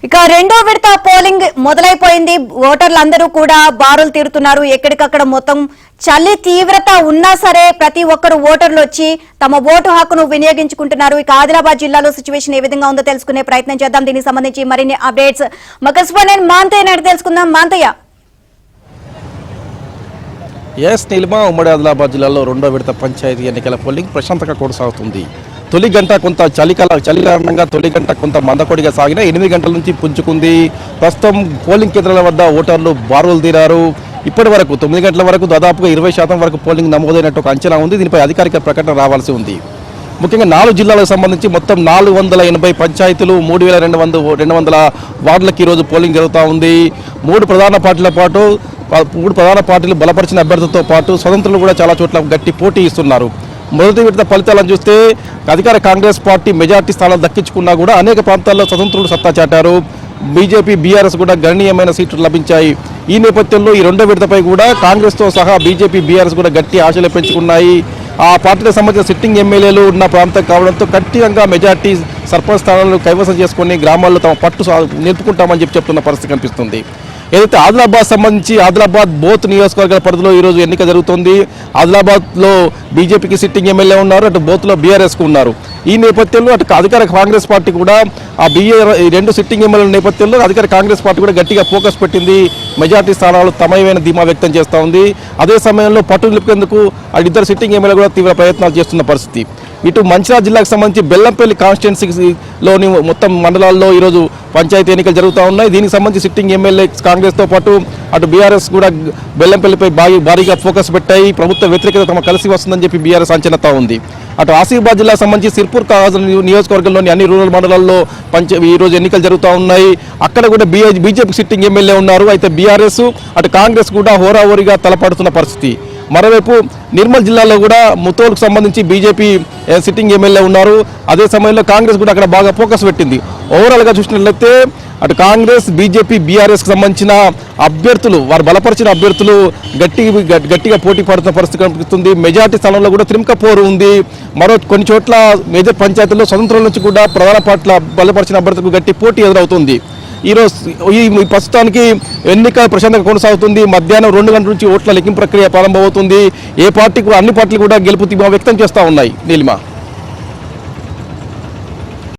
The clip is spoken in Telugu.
ఇక రెండో విడత పోలింగ్ మొదలైపోయింది. ఓటర్లందరూ కూడా బారులు తీరుతున్నారు. ఎక్కడికక్కడ మొత్తం చలి తీవ్రత ఉన్నా సరే ప్రతి ఒక్కరు ఓటర్లు వచ్చి తమ ఓటు హక్కును వినియోగించుకుంటున్నారు. ఇక ఆదిలాబాద్ జిల్లాలో సిచ్యువేషన్ ఏ విధంగా ఉందో తెలుసుకునే ప్రయత్నం చేద్దాం. దీనికి సంబంధించి మరిన్ని అప్డేట్స్ మా కరెస్పాండెంట్ మాంతయ్య నాయుడు తెలుసుకుందాం. మాంతయ్య. నీలిమా, ఉమ్మడి ఆదిలాబాద్ జిల్లాలో రెండో విడత పంచాయతీ ఎన్నికల పోలింగ్ ప్రశాంతంగా కొనసాగుతుంది. తొలి గంట కొంత చలి కారణంగా తొలి గంట కొంత మందకొడిగా సాగిన 8 గంటల నుంచి పుంజుకుంది. ప్రస్తుతం పోలింగ్ కేంద్రాల వద్ద ఓటర్లు బారులు తీరారు. ఇప్పటి వరకు 9 గంటల వరకు దాదాపుగా 20% వరకు పోలింగ్ నమోదైనట్టు ఒక అంచనా ఉంది. దీనిపై అధికారిక ప్రకటన రావాల్సి ఉంది. ముఖ్యంగా 4 జిల్లాలకు సంబంధించి మొత్తం 480 పంచాయతీలు 3200 వార్డులకు ఈరోజు పోలింగ్ జరుగుతూ ఉంది. 3 ప్రధాన పార్టీలు బలపరిచిన అభ్యర్థులతో పాటు స్వతంత్రులు కూడా చాలా చోట్ల గట్టి పోటీ ఇస్తున్నారు. మొదటి విడత ఫలితాలను చూస్తే అధికార కాంగ్రెస్ పార్టీ మెజార్టీ స్థానాలు దక్కించుకున్నా కూడా అనేక ప్రాంతాల్లో స్వతంత్రులు సత్తా చాటారు. బీజేపీ, బీఆర్ఎస్ కూడా గణనీయమైన సీట్లు లభించాయి. ఈ నేపథ్యంలో ఈ రెండో విడతపై కూడా కాంగ్రెస్తో సహా బీజేపీ, బీఆర్ఎస్ కూడా గట్టి ఆశలు పెంచుకున్నాయి. ఆ పార్టీలకు సంబంధించిన సిట్టింగ్ ఎమ్మెల్యేలు ఉన్న ప్రాంతం కావడంతో ఖచ్చితంగా మెజార్టీ సర్పంచ్ స్థానాలను కైవసం చేసుకుని గ్రామాల్లో తమ పట్టు నిలుపుకుంటామని చెప్తున్న పరిస్థితి కనిపిస్తుంది. ఏదైతే ఆదిలాబాద్ సంబంధించి ఆదిలాబాద్ బోత్ నియోజకవర్గాల పరిధిలో ఈరోజు ఎన్నిక జరుగుతుంది. ఆదిలాబాద్లో బీజేపీకి సిట్టింగ్ ఎమ్మెల్యే ఉన్నారు, అటు బోత్లో బీఆర్ఎస్కు ఉన్నారు. ఈ నేపథ్యంలో అటు అధికార కాంగ్రెస్ పార్టీ కూడా ఈ 2 సిట్టింగ్ ఎమ్మెల్యేల నేపథ్యంలో అధికార కాంగ్రెస్ పార్టీ కూడా గట్టిగా ఫోకస్ పెట్టింది. మెజార్టీ స్థానాలు తమైన ధీమా వ్యక్తం చేస్తూ ఉంది. అదే సమయంలో పట్టు నిలిపేందుకు ఇద్దరు సిట్టింగ్ ఎమ్మెల్యే కూడా తీవ్ర ప్రయత్నాలు చేస్తున్న పరిస్థితి. ఇటు మంచిర్యాల జిల్లాకు సంబంధించి బెల్లంపల్లి కాన్స్టిట్యున్సీలోని మొత్తం మండలాల్లో ఈరోజు పంచాయతీ ఎన్నికలు జరుగుతూ ఉన్నాయి. దీనికి సంబంధించి సిట్టింగ్ ఎమ్మెల్యే కాంగ్రెస్తో పాటు అటు బీఆర్ఎస్ కూడా బెల్లంపల్లిపై భారీగా ఫోకస్ పెట్టాయి. ప్రభుత్వ వ్యతిరేకత తమ కలిసి వస్తుందని చెప్పి బీఆర్ఎస్ అంచనాతో ఉంది. అటు ఆసిఫాబాద్ జిల్లాకు సంబంధించి సిర్పూర్ నియోజకవర్గంలోని అన్ని రూరల్ మండలాల్లో ఈరోజు ఎన్నికలు జరుగుతూ ఉన్నాయి. అక్కడ కూడా బీజేపీ సిట్టింగ్ ఎమ్మెల్యే ఉన్నారు. అయితే బీఆర్ఎస్ అటు కాంగ్రెస్ కూడా హోరాహోరీగా తలపడుతున్న పరిస్థితి. మరోవైపు నిర్మల్ జిల్లాలో కూడా ముతోల్కు సంబంధించి బీజేపీ సిట్టింగ్ ఎమ్మెల్యే ఉన్నారు. అదే సమయంలో కాంగ్రెస్ కూడా అక్కడ బాగా ఫోకస్ పెట్టింది. ఓవరాల్గా చూసినట్లయితే అటు కాంగ్రెస్, బీజేపీ, బీఆర్ఎస్కి సంబంధించిన అభ్యర్థులు, వారు బలపరిచిన అభ్యర్థులు గట్టిగా పోటీ పడుతున్న పరిస్థితి కనిపిస్తుంది. మెజార్టీ స్థానంలో కూడా త్రిముఖపోరు ఉంది. కొన్ని చోట్ల మేజర్ పంచాయతీల్లో స్వతంత్రం నుంచి కూడా ప్రధాన పార్టీల బలపరిచిన అభ్యర్థులకు గట్టి పోటీ ఎదురవుతుంది. ఈ ప్రస్తుతానికి ఎన్నిక ప్రశాంతంగా కొనసాగుతుంది. మధ్యాహ్నం 2 గంటల నుంచి ఓట్ల లెక్కింపు ప్రక్రియ ప్రారంభమవుతుంది. అన్ని పార్టీలు కూడా గెలుపు వ్యక్తం చేస్తూ ఉన్నాయి. నీలిమ.